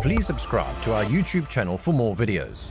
Please subscribe to our YouTube channel for more videos.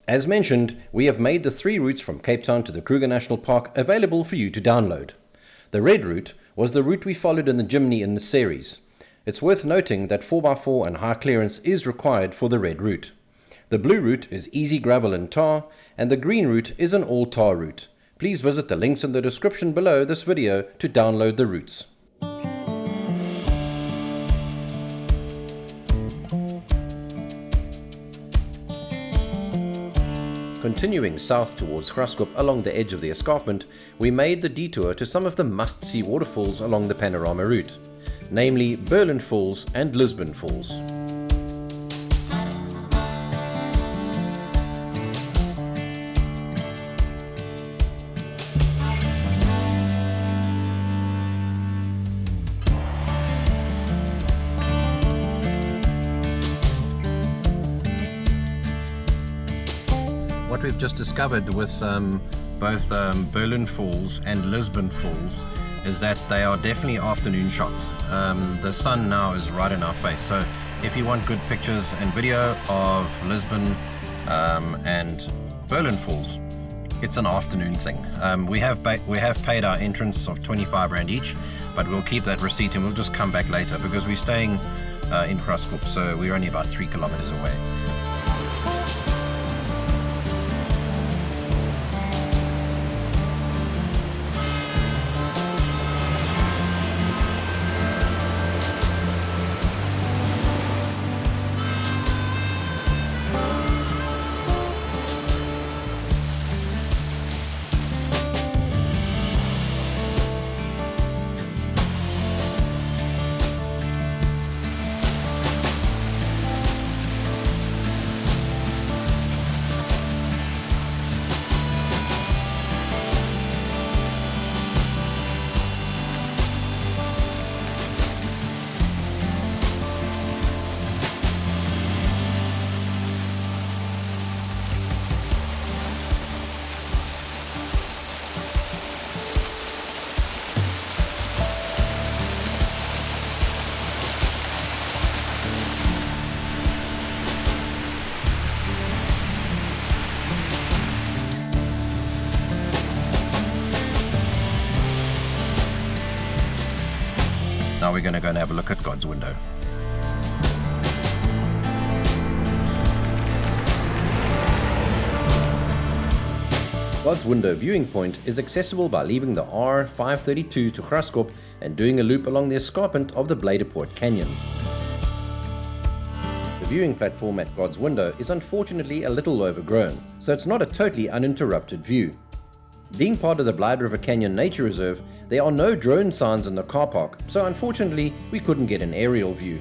As mentioned, we have made the 3 routes from Cape Town to the Kruger National Park available for you to download. The red route was the route we followed in the Jimny in this series. It's worth noting that 4x4 and high clearance is required for the red route. The blue route is easy gravel and tar, and the green route is an all tar route. Please visit the links in the description below this video to download the routes. Continuing south towards Graskop along the edge of the escarpment, we made the detour to some of the must-see waterfalls along the Panorama route, namely Berlin Falls and Lisbon Falls. What we've just discovered with both Berlin Falls and Lisbon Falls is that they are definitely afternoon shots. The sun now is right in our face, so if you want good pictures and video of Lisbon and Berlin Falls, it's an afternoon thing. We have paid our entrance of 25 Rand each, but we'll keep that receipt and we'll just come back later because we're staying in Graskop, so we're only about 3 kilometers away. Now we're going to go and have a look at God's Window. God's Window viewing point is accessible by leaving the R532 to Graskop and doing a loop along the escarpment of the Bladeport Canyon. The viewing platform at God's Window is unfortunately a little overgrown, so it's not a totally uninterrupted view. Being part of the Blyde River Canyon Nature Reserve, there are no drone signs in the car park, so unfortunately we couldn't get an aerial view.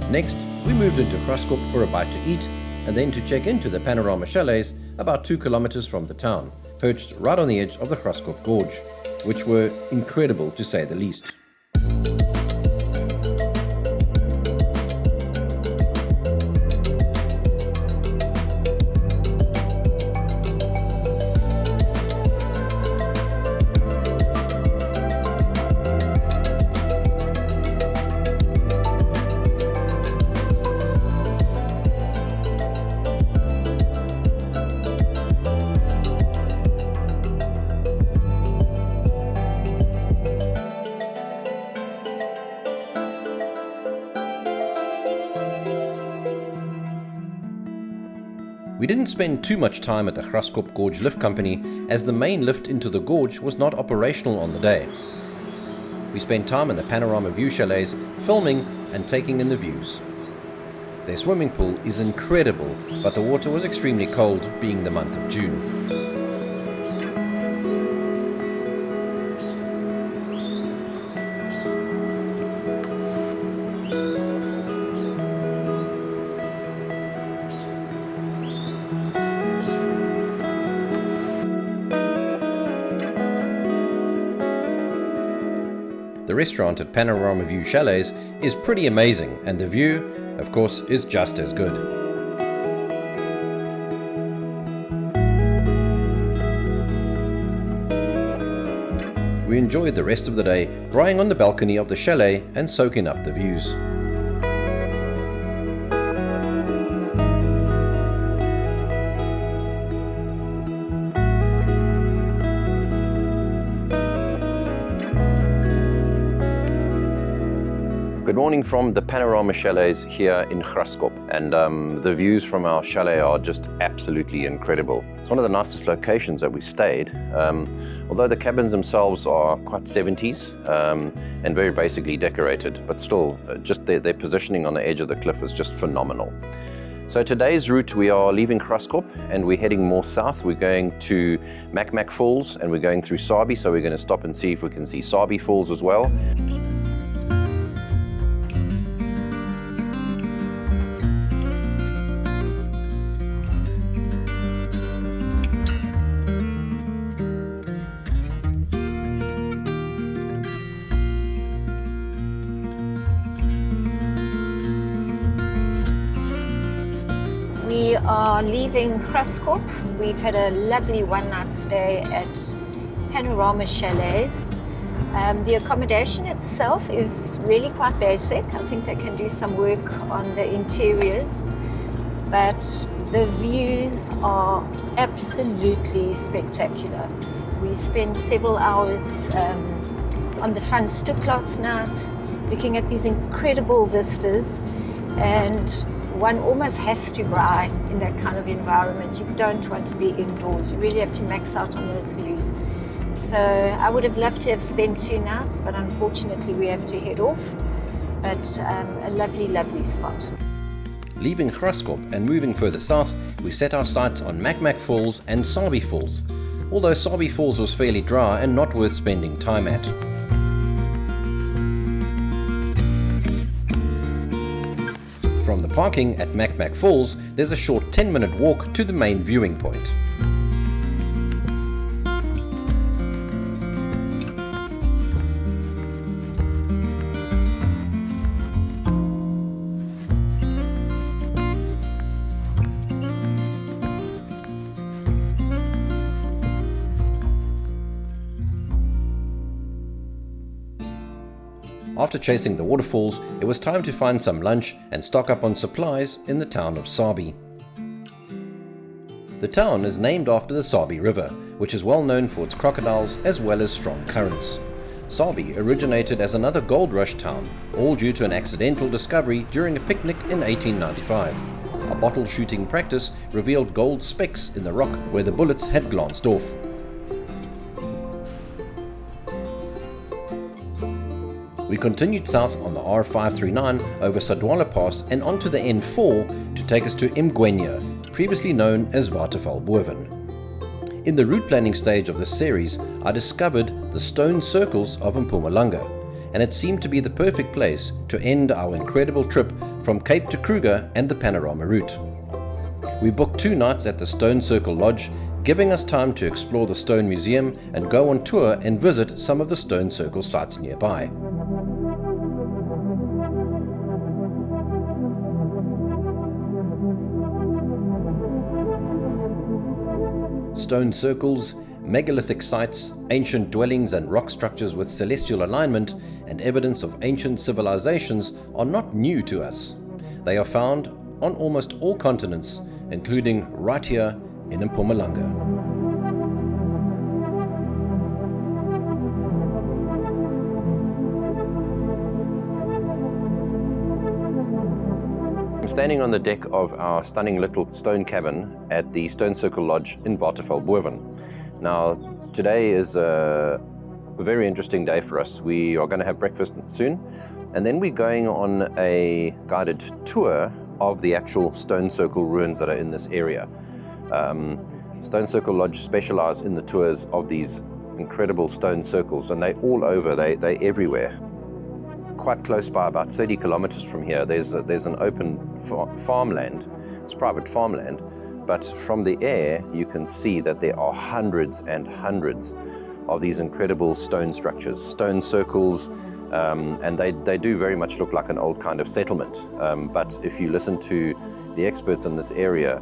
Next, we moved into Graskop for a bite to eat, and then to check into the Panorama Chalets about 2 kilometers from the town, perched right on the edge of the Graskop Gorge, which were incredible to say the least. We didn't spend too much time at the Graskop Gorge Lift Company as the main lift into the gorge was not operational on the day. We spent time in the Panorama View Chalets filming and taking in the views. Their swimming pool is incredible, but the water was extremely cold being the month of June. the restaurant at Panorama View Chalets is pretty amazing, and the view, of course, is just as good. We enjoyed the rest of the day braaiing on the balcony of the chalet and soaking up the views. Good morning from the Panorama Chalets here in Graskop, and the views from our chalet are just absolutely incredible. It's one of the nicest locations that we've stayed, although the cabins themselves are quite 70s and very basically decorated, but still just their positioning on the edge of the cliff is just phenomenal. So today's route, we are leaving Graskop and we're heading more south. We're going to Mac Falls and we're going through Sabie, so we're going to stop and see if we can see Sabie Falls as well. We are leaving Graskop. We've had a lovely one-night stay at Panorama Chalets. The accommodation itself is really quite basic. I think they can do some work on the interiors, but the views are absolutely spectacular. We spent several hours on the front stoep last night looking at these incredible vistas, and one almost has to braai in that kind of environment. You don't want to be indoors. You really have to max out on those views. So I would have loved to have spent 2 nights, but unfortunately we have to head off. But a lovely, lovely spot. Leaving Graskop and moving further south, we set our sights on Mac Falls and Sabie Falls, although Sabie Falls was fairly dry and not worth spending time at. From the parking at Mac Falls, there's a short 10-minute walk to the main viewing point. After chasing the waterfalls, it was time to find some lunch and stock up on supplies in the town of Sabie. The town is named after the Sabie River, which is well known for its crocodiles as well as strong currents. Sabie originated as another gold rush town, all due to an accidental discovery during a picnic in 1895. A bottle shooting practice revealed gold specks in the rock where the bullets had glanced off. We continued south on the R539 over Sadwala Pass and onto the N4 to take us to Mgwenya, previously known as Waterval Boven. In the route planning stage of this series, I discovered the stone circles of Mpumalanga, and it seemed to be the perfect place to end our incredible trip from Cape to Kruger and the Panorama route. We booked 2 nights at the Stone Circle Lodge, giving us time to explore the Stone Museum and go on tour and visit some of the Stone Circle sites nearby. Stone circles, megalithic sites, ancient dwellings and rock structures with celestial alignment and evidence of ancient civilizations are not new to us. They are found on almost all continents, including right here in Mpumalanga. I'm standing on the deck of our stunning little stone cabin at the Stone Circle Lodge in Waterval Boven. Now, today is a very interesting day for us. We are going to have breakfast soon, and then we're going on a guided tour of the actual Stone Circle ruins that are in this area. Stone Circle Lodge specialize in the tours of these incredible stone circles, and they're all over, they're everywhere. Quite close by, about 30 kilometers from here, there's an open farmland. It's private farmland, but from the air you can see that there are hundreds and hundreds of these incredible stone structures, stone circles, and they do very much look like an old kind of settlement. But if you listen to the experts in this area,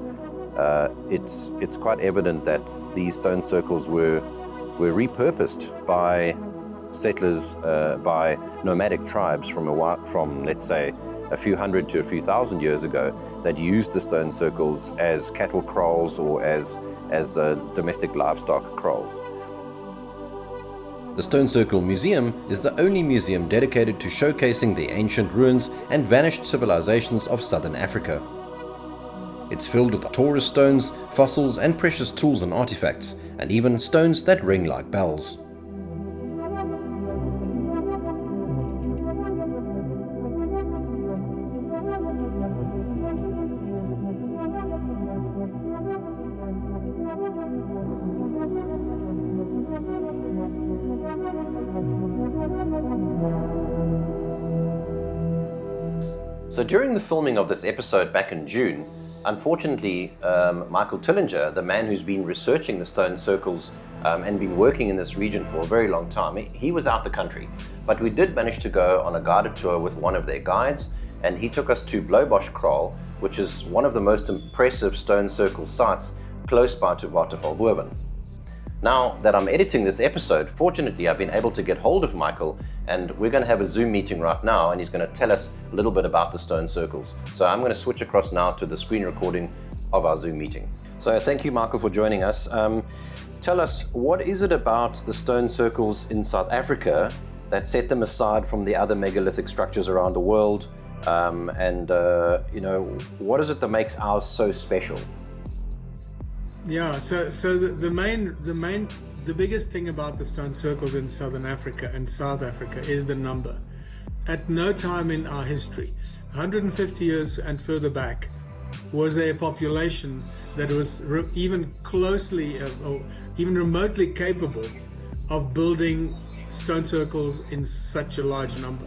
it's quite evident that these stone circles were repurposed by settlers, by nomadic tribes from let's say a few hundred to a few thousand years ago, that used the stone circles as cattle kraals or as domestic livestock kraals. The Stone Circle Museum is the only museum dedicated to showcasing the ancient ruins and vanished civilizations of southern Africa. It's filled with Taurus stones, fossils and precious tools and artifacts, and even stones that ring like bells. So during the filming of this episode back in June, unfortunately, Michael Tillinger, the man who's been researching the stone circles and been working in this region for a very long time, he was out the country. But we did manage to go on a guided tour with one of their guides, and he took us to Blaubosch Kraal, which is one of the most impressive stone circle sites close by to Waterval, Boven. Now that I'm editing this episode, fortunately I've been able to get hold of Michael, and we're going to have a Zoom meeting right now, and he's going to tell us a little bit about the stone circles. So I'm going to switch across now to the screen recording of our Zoom meeting. So thank you, Michael, for joining us. Tell us, what is it about the stone circles in South Africa that set them aside from the other megalithic structures around the world? What is it that makes ours so special? Yeah, so the biggest thing about the stone circles in Southern Africa and South Africa is the number. At no time in our history, 150 years and further back, was there a population that was even closely or even remotely capable of building stone circles in such a large number.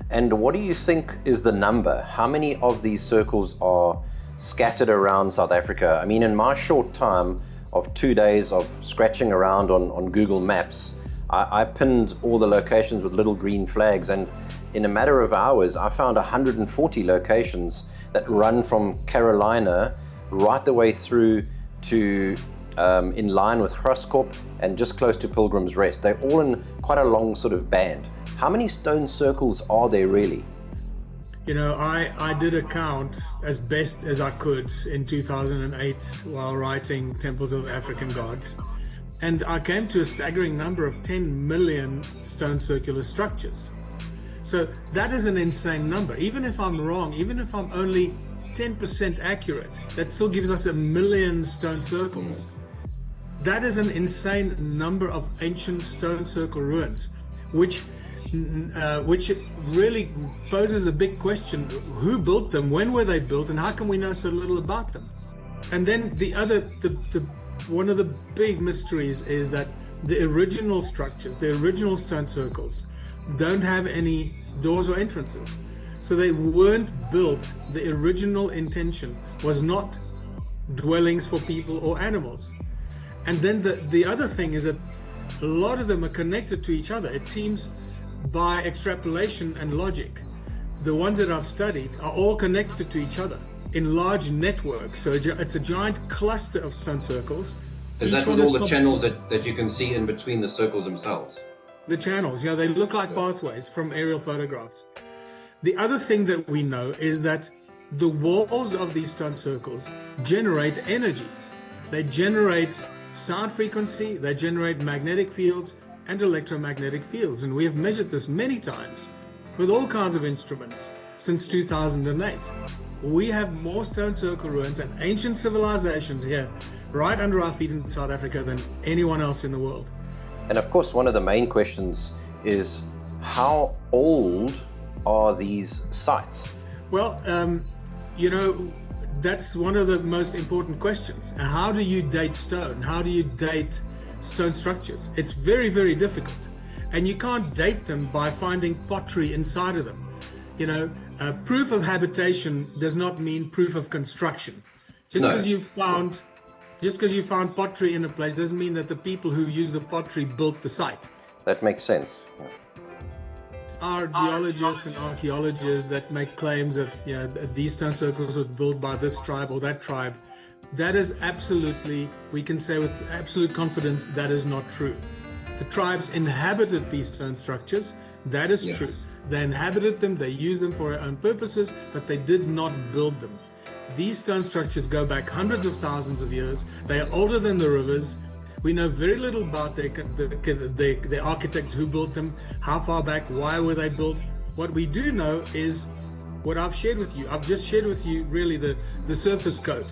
And what do you think is the number? How many of these circles are scattered around South Africa? I mean, in my short time of 2 days of scratching around on Google Maps, I pinned all the locations with little green flags, and in a matter of hours I found 140 locations that run from Carolina right the way through to in line with Graskop and just close to Pilgrim's Rest. They're all in quite a long sort of band. How many stone circles are there really? You know, I did a count as best as I could in 2008 while writing Temples of African Gods, and I came to a staggering number of 10 million stone circular structures. So that is an insane number. Even if I'm wrong, even if I'm only 10% accurate, that still gives us 1 million stone circles. That is an insane number of ancient stone circle ruins, which really poses a big question. Who built them? When were they built? And how can we know so little about them? And then one of the big mysteries is that the original structures, the original stone circles, don't have any doors or entrances. So they weren't built. The original intention was not dwellings for people or animals. And then the other thing is that a lot of them are connected to each other. It seems by extrapolation and logic, the ones that I've studied are all connected to each other in large networks. So it's a giant cluster of stone circles. Is that with all the channels that you can see in between the circles themselves? The channels, yeah, they look like pathways from aerial photographs. The other thing that we know is that the walls of these stone circles generate energy. They generate sound frequency, they generate magnetic fields and electromagnetic fields, and we have measured this many times with all kinds of instruments since 2008. We have more stone circle ruins and ancient civilizations here right under our feet in South Africa than anyone else in the world. And of course, one of the main questions is, how old are these sites? Well, that's one of the most important questions. How do you date stone? How do you date stone structures? It's very, very difficult. And you can't date them by finding pottery inside of them. Proof of habitation does not mean proof of construction. Just because you've found Just because you found pottery in a place doesn't mean that the people who use the pottery built the site. That makes sense. Yeah. Are geologists and archaeologists that make claims that that these stone circles were built by this tribe or that tribe. That is absolutely, we can say with absolute confidence, that is not true. The tribes inhabited these stone structures. That is true. They inhabited them, they used them for their own purposes, but they did not build them. These stone structures go back hundreds of thousands of years. They are older than the rivers. We know very little about the architects who built them, how far back, why were they built. What we do know is what I've shared with you. I've just shared with you really the surface coat.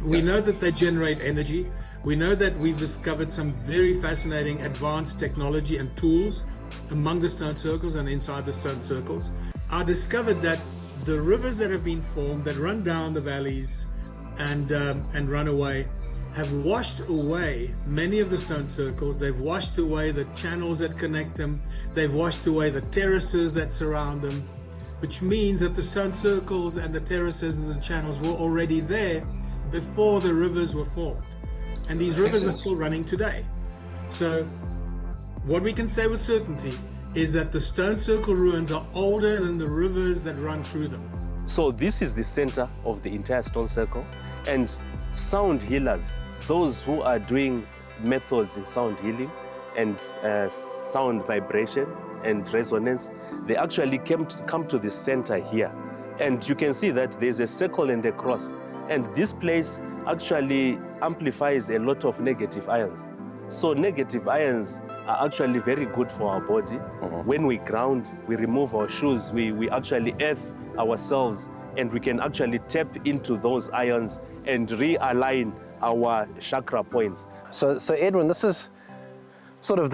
We know that they generate energy. We know that we've discovered some very fascinating advanced technology and tools among the stone circles and inside the stone circles. I discovered that the rivers that have been formed that run down the valleys and run away have washed away many of the stone circles. They've washed away the channels that connect them. They've washed away the terraces that surround them, which means that the stone circles and the terraces and the channels were already there before the rivers were formed. And these rivers are still running today. So what we can say with certainty is that the stone circle ruins are older than the rivers that run through them. So this is the center of the entire stone circle, and sound healers, those who are doing methods in sound healing and sound vibration and resonance, they actually come to the center here. And you can see that there's a circle and a cross. And this place actually amplifies a lot of negative ions. So negative ions are actually very good for our body. When we ground, we remove our shoes, we actually earth ourselves, and we can actually tap into those ions and realign our chakra points. So Edwin, this is sort of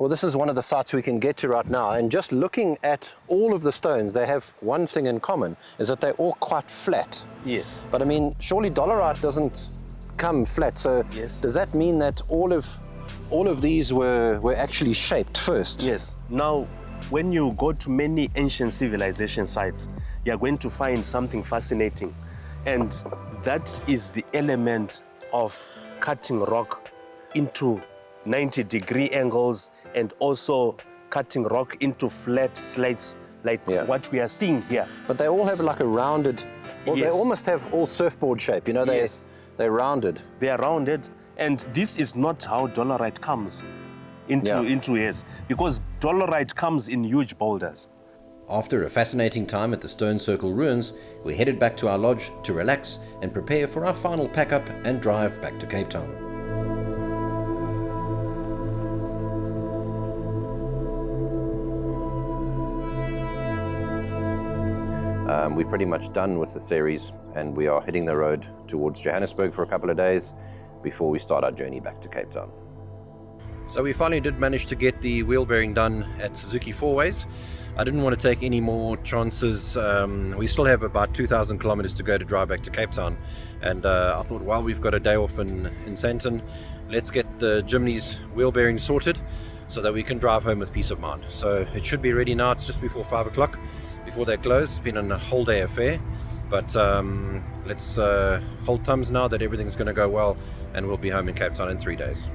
this is one of the sites we can get to right now, and just looking at all of the stones, they have one thing in common, is that they're all quite flat. Yes. But I mean, surely dolerite doesn't come flat, so yes. Does that mean that all of these were actually shaped first? Yes. Now, when you go to many ancient civilization sites, you're going to find something fascinating, and that is the element of cutting rock into 90-degree angles and also cutting rock into flat slates like what we are seeing here. But they all have like a rounded, well, they almost have all surfboard shape, you know, they're rounded. They are rounded, and this is not how dolerite comes into yes, because dolerite comes in huge boulders. After a fascinating time at the Stone Circle ruins, we headed back to our lodge to relax and prepare for our final pack-up and drive back to Cape Town. We're pretty much done with the series, and we are hitting the road towards Johannesburg for a couple of days before we start our journey back to Cape Town. So we finally did manage to get the wheel bearing done at Suzuki Fourways. I didn't want to take any more chances. We still have about 2,000 kilometers to go to drive back to Cape Town, and I thought, while we've got a day off in Sandton, let's get the Jimny's wheel bearing sorted so that we can drive home with peace of mind. So it should be ready now. It's just before 5 o'clock, before they close. It's been a whole day affair, but let's hold thumbs now that everything's going to go well, and we'll be home in Cape Town in 3 days.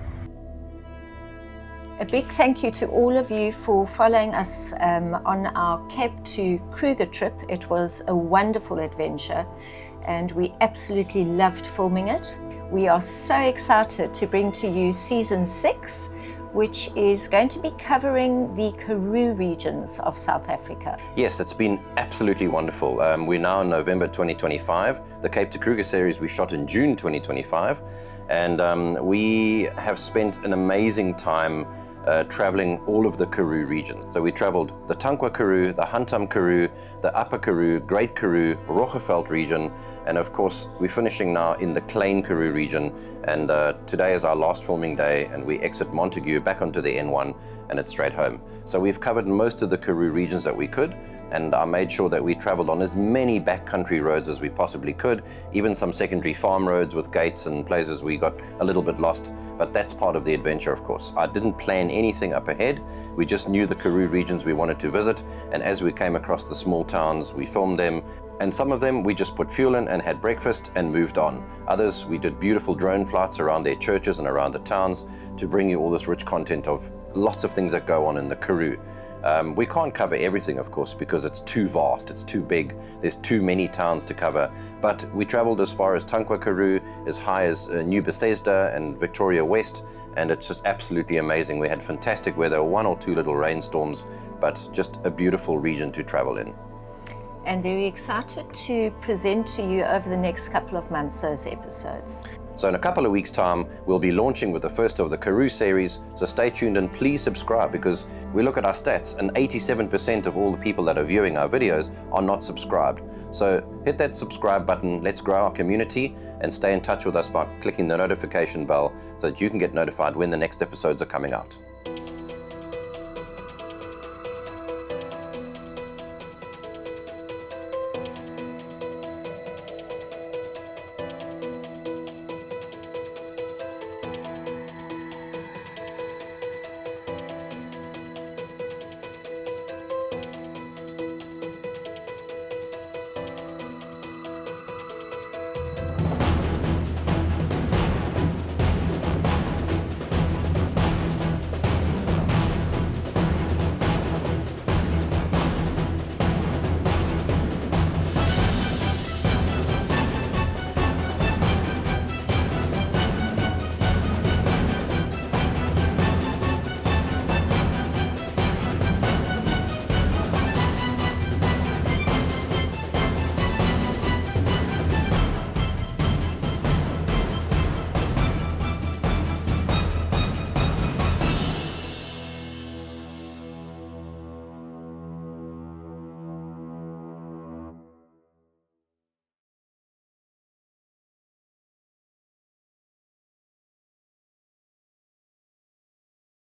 A big thank you to all of you for following us on our CAPE2KRUGER trip. It was a wonderful adventure, and we absolutely loved filming it. We are so excited to bring to you season 6, which is going to be covering the Karoo regions of South Africa. Yes, it's been absolutely wonderful. We're now in November 2025. The CAPE2KRUGER series we shot in June 2025, and we have spent an amazing time traveling all of the Karoo region. So we traveled the Tankwa Karoo, the Hantam Karoo, the Upper Karoo, Great Karoo, Roggeveld region, and of course we're finishing now in the Klein Karoo region, and today is our last filming day, and we exit Montague back onto the N1 and it's straight home. So we've covered most of the Karoo regions that we could, and I made sure that we traveled on as many backcountry roads as we possibly could, even some secondary farm roads with gates and places we got a little bit lost, but that's part of the adventure, of course. I didn't plan plan anything up ahead. We just knew the Karoo regions we wanted to visit, and as we came across the small towns, we filmed them, and some of them we just put fuel in and had breakfast and moved on. Others, we did beautiful drone flights around their churches and around the towns to bring you all this rich content of lots of things that go on in the Karoo. We can't cover everything, of course, because it's too vast, it's too big, there's too many towns to cover, but we traveled as far as Tankwa Karoo, as high as New Bethesda and Victoria West, and it's just absolutely amazing. We had fantastic weather, 1 or 2 little rainstorms, but just a beautiful region to travel in. And very excited to present to you over the next couple of months those episodes. So in a couple of weeks' time, we'll be launching with the first of the Karoo series, so stay tuned and please subscribe, because we look at our stats and 87% of all the people that are viewing our videos are not subscribed. So hit that subscribe button, let's grow our community, and stay in touch with us by clicking the notification bell so that you can get notified when the next episodes are coming out.